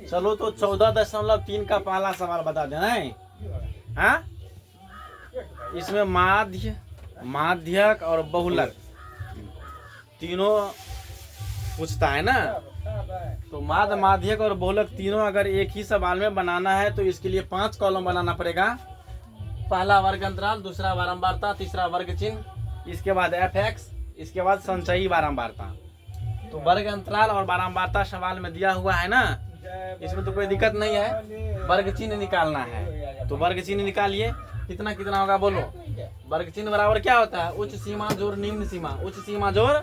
चलो तो 14.3 का पहला सवाल बता देना है। हाँ, इसमें माध्य, माध्यक और बहुलक तीनों पूछता है ना। तो माध्य, माध्यक और बहुलक तीनों अगर एक ही सवाल में बनाना है तो इसके लिए 5 कॉलम बनाना पड़ेगा। पहला वर्ग अंतराल, दूसरा बारंबारता, तीसरा वर्ग चिन्ह, इसके बाद fx, इसके बाद संचयी बारंबारता। तो वर्ग अंतराल और बारंबारता सवाल में दिया हुआ है ना, इसमें तो कोई दिक्कत नहीं है। वर्ग चिन्ह निकालना है तो वर्ग चिन्ह निकालिए। कितना कितना होगा बोलो। वर्ग चिन्ह बराबर क्या होता है? उच्च सीमा जोड़ निम्न सीमा, उच्च सीमा जोड़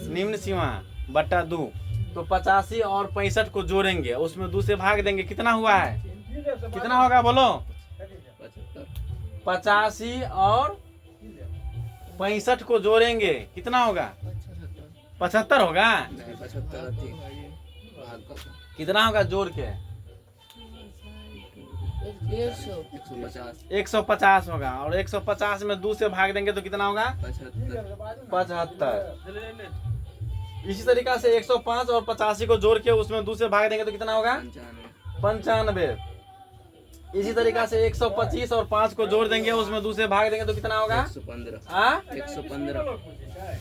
निम्न सीमा बट्टा 2। तो 85 और 65 को जोड़ेंगे, उसमें 2 से भाग देंगे। कितना हुआ है? कितना होगा बोलो। 85 और 65 को जोड़ेंगे, कितना होगा? 75 होगा। कितना होगा जोड़ के? 150 होगा। और 150 में 2 से भाग देंगे तो कितना होगा? 75। इसी तरीका से 105 और 85 को जोड़ के उसमें 2 से भाग देंगे तो कितना होगा? 95। इसी तरीका से 125 और 5 को जोड़ देंगे, उसमें 2 से भाग देंगे तो कितना होगा?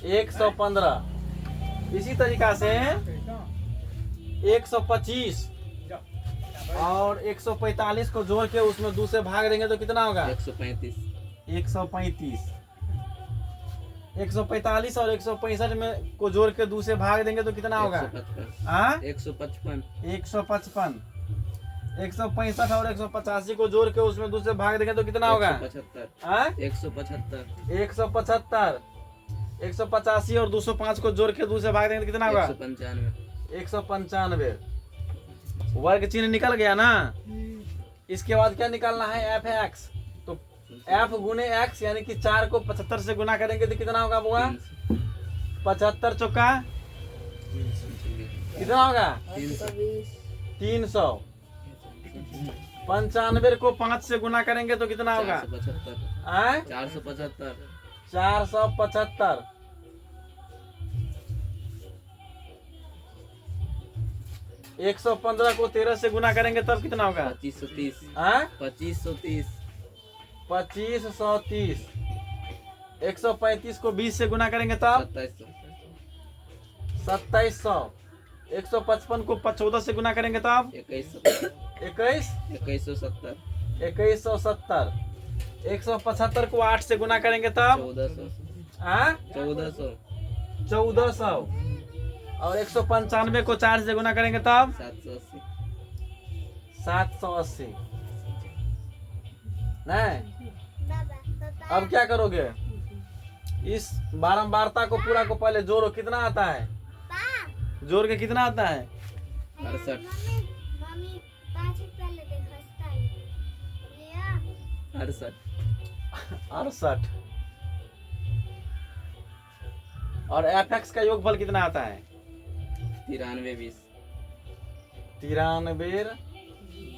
115। इसी तरीका से 125 और 145 को जोड़ के उसमें 2 से भाग देंगे तो कितना होगा? 135। 145 और 165 में को जोड़ के 2 से भाग देंगे तो कितना होगा? 155। 155। 165 और 185 को जोड़ के उसमें 2 से भाग देंगे तो कितना होगा? 175। 175। 185 और 205 को जोड़ के 2 से भाग देंगे तो कितना होगा? 195। वर्ग चिन्ह निकल गया ना। इसके बाद क्या निकालना है? fx। तो f गुने x यानी कि 4 को 75 से गुना करेंगे तो कितना होगा बुआ? 75 चौका कितना होगा? 300। 95 को 5 से गुना करेंगे तो कितना होगा? 475। 475। 115 को 13 से गुना करेंगे तब कितना होगा? 2530। 2530। 135 को 20 से गुना करेंगे तब 2700। 155 को 14 से गुना करेंगे तब 2170। 2170। 175 को 8 से गुना करेंगे तब 1400। और 195 को 4 से गुना करेंगे तब 780। नहीं, अब क्या करोगे? इस बारंबारता को पूरा को पहले जोड़ो। कितना आता है? जोड़ के कितना आता है? 68। 68। और fx का योगफल कितना आता है? 93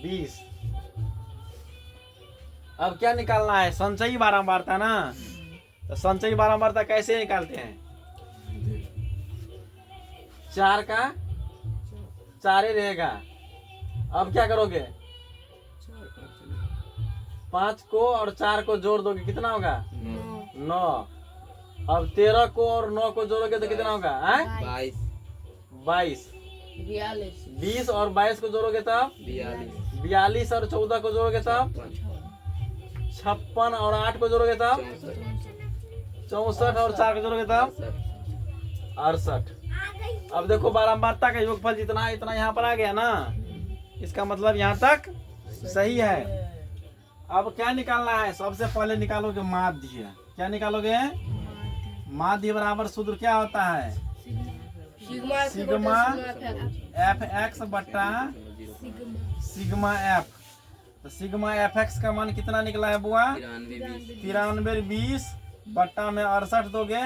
20। अब क्या निकालना है? संचयी बारंबारता ना। तो संचयी बारंबारता कैसे निकालते हैं? 4 का 4 ही रहेगा। अब क्या करोगे? 5 को और 4 को जोड़ दोगे, कितना होगा? 9। अब 13 को और 9 को जोड़ोगे तो कितना होगा? 22। 20 और 22 को जोड़ोगे तब 42 और 14 को जोड़ोगे तब 56 और 8 को जोड़ोगे तब 64 और 4 को जोड़ोगे तब 68। अब देखो बारंबारता का योगफल जितना है इतना यहाँ पर आ गया ना। इसका मतलब यहाँ तक सही है। अब क्या निकालना है? सबसे पहले निकालोगे माध्य। क्या निकालोगे? माध्य बराबर सूत्र क्या होता है? सिग्मा fx बट्टा सिग्मा f। तो सिग्मा fx का मान कितना निकला है बुआ? 93 20 बट्टा में 68 दोगे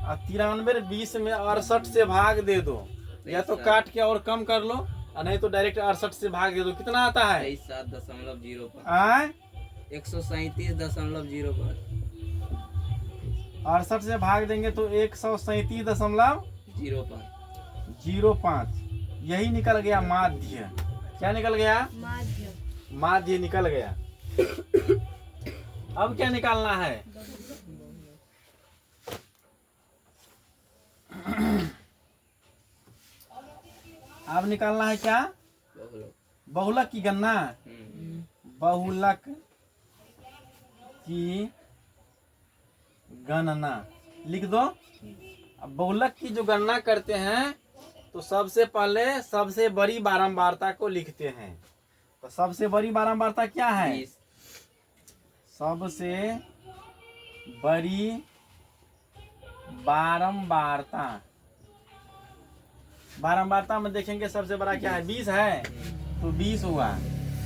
और 93 20 में 68 से भाग दे दो, या तो काट के और कम कर लो और नहीं तो डायरेक्ट 68 से भाग दे दो। कितना आता है? 137.0 पर 68 से भाग देंगे तो 137.05। यही निकल गया माध्य। क्या निकल गया? माध्य। माध्य निकल गया। अब क्या निकालना है? अब निकालना है क्या? बहुलक। बहुलक की गणना। बहुलक की गणना लिख दो। अब बहुलक की जो गणना करते हैं तो सबसे पहले सबसे बड़ी बारंबारता को लिखते हैं। तो सबसे बड़ी बारंबारता क्या है? 20। सबसे बड़ी बारंबारता, बारंबारता में देखेंगे सबसे बड़ा क्या है? 20 है, तो 20 हुआ।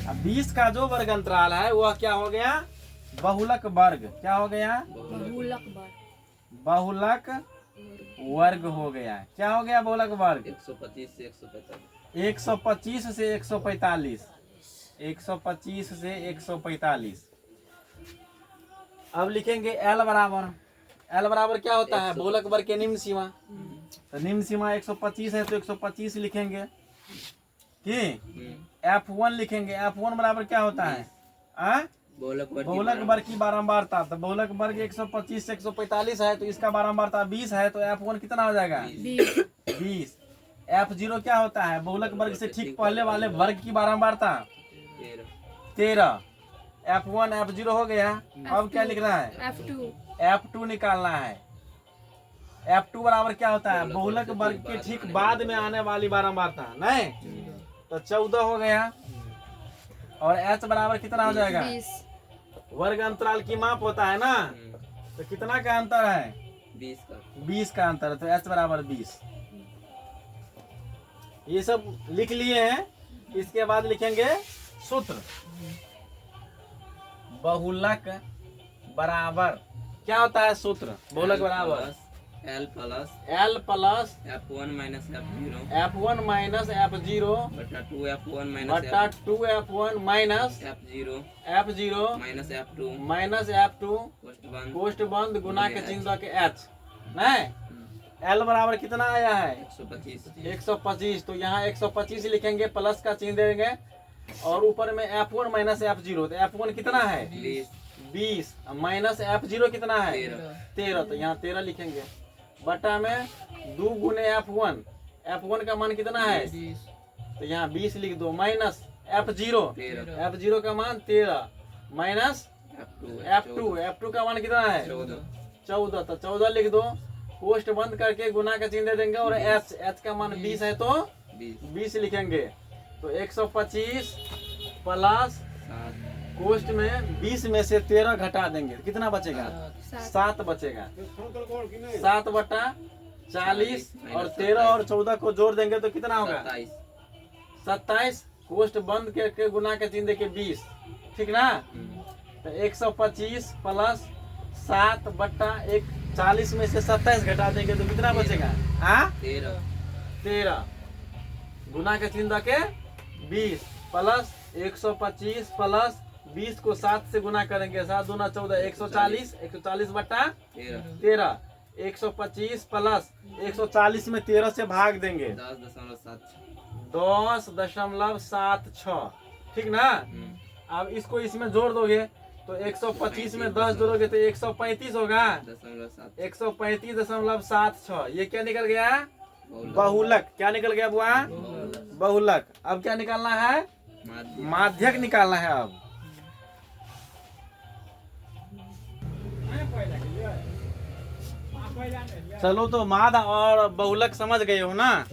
अब 20 का जो वर्ग अंतराल है वह क्या हो गया? बहुलक वर्ग। क्या हो गया? बहुलक वर्ग। बहुलक वर्ग हो गया। क्या हो गया? बहुलक वर्ग। 125 से 145। 125 से 145। 125 से 145। अब लिखेंगे L बराबर। L बराबर क्या होता है? बहुलक वर्ग के निम्न सीमा। तो निम्न सीमा 125 है तो 125 लिखेंगे कि F1 लिखेंगे। F1 बराबर क्या होता है? बहुलक वर्ग की बहुलक वर्ग की बारंबारता। तो बहुलक वर्ग 125 से 145 है तो इसका बारंबारता 20 है तो F1 कितना हो जाएगा? 20। F0 क्या होता है? बहुलक वर्ग से ठीक पहले वाले वर्ग की बारंबारता 13। F1 F0 हो गया। अब क्या लिखना है? F2। F2 निकालना है। F2 बराबर क्या होता है? बहुलक वर्ग के ठीक बाद में आने वाली बारंबारता। नहीं तो 14 हो गया। और H बराबर कितना हो जाएगा? 20। वर्ग अंतराल की माप होता है ना, तो कितना का अंतर है? 20 का। 20 का अंतर है तो H बराबर 20। ये सब लिख लिए हैं। इसके बाद लिखेंगे सूत्र। बहुलक बराबर क्या होता है? सूत्र बहुलक बराबर L plus L plus F1 minus F0 F1 minus F0 बटा 2F1 माइनस बटा 2F1 minus F0 F0 minus F2 minus F2 post बंद कोष्ठ बंद गुना के चिन्ह के H। नहीं L बराबर कितना आया है? 125। 125। तो यहाँ 125 लिखेंगे, प्लस का चिन्ह देंगे और ऊपर में F1 माइनस F0। तो F1 कितना है? 20 माइनस F0 कितना है? 13। तो यहाँ 13 लिखेंगे बटा में 2 गुने F1। F1 का मान कितना है? तो यहाँ 20 लिख दो माइनस F0। F0 का मान 13 माइनस F2 का मान कितना है? 14। तो 14 लिख दो, पोस्ट बंद करके गुना का चिन्ह दे देंगे और H का मान 20 है तो 20 लिखेंगे। तो 125 प्लस कोष्ठ में 20 में से 13 घटा देंगे, कितना बचेगा? 7 बचेगा। 7 बटा 40 और 13 और 14 को जोड़ देंगे तो कितना होगा? 27। कोष्ठ बंद करके गुना के चिन्ह देके 20। ठीक ना? तो 125 प्लस 7 बटा 40 में से 27 घटा देंगे तो कितना बचेगा? 13 गुना के चिन्ह के 20 प्लस 125 प्लस 20 को 7 से गुना करेंगे, 7 दूना 14, 140 बटा 13। 125 प्लस 140 में 13 से भाग देंगे 10.76। ठीक ना? अब इसको इसमें जोड़ दोगे तो 125 में 10 जोड़ोगे तो 135 होगा। 135.76। ये क्या निकल गया? बहुलक। क्या निकल गया बुआ? बहुलक। अब क्या निकालना है? माध्यक निकालना है। अब चलो तो माध और बहुलक समझ गए हो ना?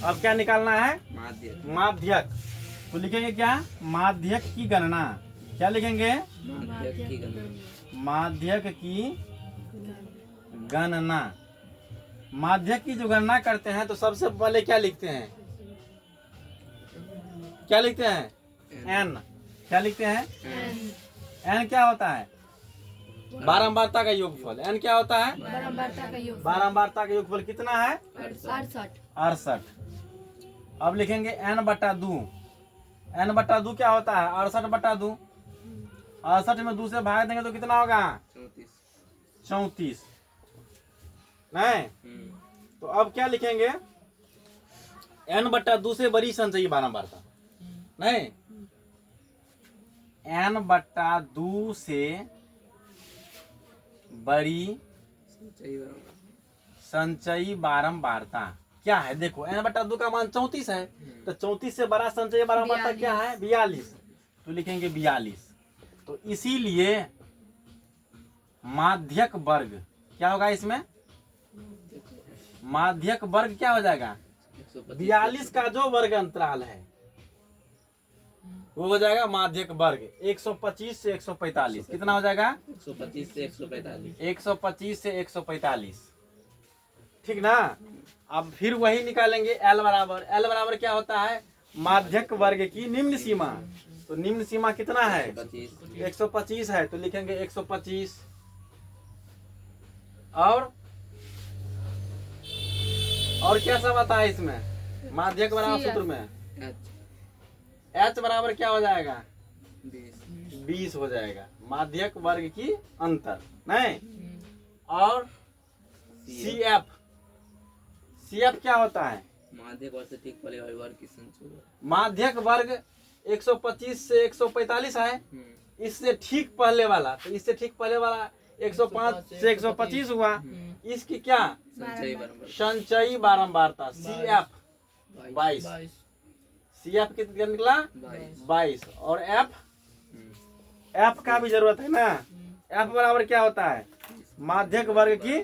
अब क्या निकालना है? माध्यक। तो लिखेंगे क्या? माध्यक की गणना। क्या लिखेंगे? माध्यक की गणना। माध्यक की जो गणना करते हैं तो सबसे पहले क्या लिखते हैं? क्या लिखते हैं? n। क्या लिखते हैं? n क्या होता है? बारंबारता का योगफल। n क्या होता है? बारंबारता का योगफल कितना है? 68। अब लिखेंगे n बटा 2। n बटा 2 क्या होता है? 68 बटा 2। 68 में 2 से भाग देंगे तो कितना होगा? 34। नहीं तो अब क्या लिखेंगे? n बटा 2 से बड़ी संख्या बारंबारता। नहीं, n/2 से बड़ी संचयी बराबर संचयी बारंबारता क्या है? देखो n/2 का मान 34 है, तो 34 से बड़ा संचयी बारंबारता क्या है? 42। तो लिखेंगे 42। तो इसीलिए माध्यक वर्ग क्या होगा इसमें? माध्यक वर्ग क्या हो जाएगा? 42 का जो वर्ग अंतराल है वो हो जाएगा माध्यक वर्ग 125 से 145। कितना हो जाएगा? 125 से 145। 125 से 145, ठीक ना। अब फिर वही निकालेंगे L बराबर क्या होता है? माध्यक वर्ग की निम्न सीमा। तो निम्न सीमा कितना है? 125 है, तो लिखेंगे 125। और क्या सब आता है इसमें? माध्यक बराबर सूत्र में H बराबर क्या हो जाएगा? 20 हो जाएगा, माध्यक वर्ग की अंतर नहीं। और CF क्या होता है? माध्यक वर्ग से ठीक पहले वाले वर्ग की संचय। माध्यक वर्ग 125 से 145 है, इससे ठीक पहले वाला, तो इससे ठीक पहले वाला 105 से 125 हुआ। इसकी क्या? संचयी बराबर संचयी बारंबारता CF 22। CF कितना निकला? 22। और F का भी जरूरत है ना। F बराबर क्या होता है? माध्यक वर्ग की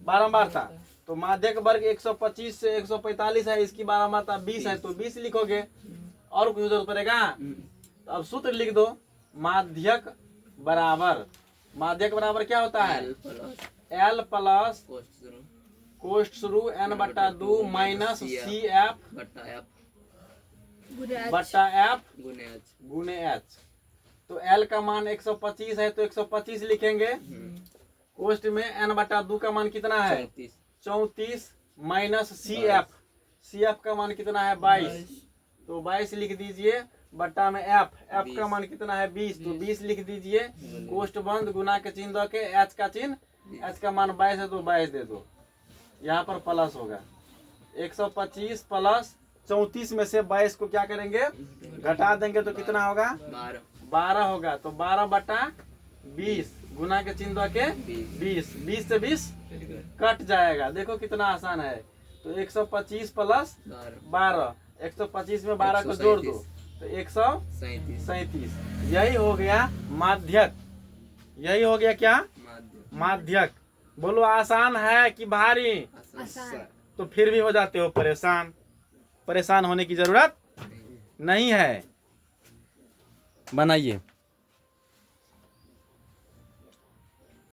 बारंबारता। तो माध्यक वर्ग 125 से 145 है, इसकी बारंबारता 20 है, तो 20 लिखोगे। और कुछ जरूरत पड़ेगा? तो अब सूत्र लिख दो। माध्यक बराबर क्या होता है? L प्लस कोष्ठ शुरू n/2 माइनस CF बट्टा F गुने H। तो L का मान 125 है, तो 125 लिखेंगे। कोष्ठ में n/2 का मान कितना है? 34 माइनस CF का मान कितना है? 22। तो 22 लिख दीजिए, बट्टा में F का मान कितना है? 20। तो 20 लिख दीजिए। कोष्ठ बंद, गुना के चिन्ह दो के H का चिन्ह, H का मान 22 है, तो 22 दे दो। यहाँ पर प्लस होगा 125 प्लस 34 में से 22 को क्या करेंगे? घटा देंगे, तो कितना होगा? 12 होगा। तो 12/20 गुना के चिन्ह दो के 20। 20 से 20 कट जाएगा। देखो कितना आसान है। तो 125 प्लस 12, 125 में 12 को जोड़ दो, तो 137। यही हो गया माध्यक। यही हो गया क्या? माध्यक। बोलो आसान है कि भारी? आसान। तो फिर भी हो जाते हो परेशान। परेशान होने की जरूरत नहीं है। बनाइए।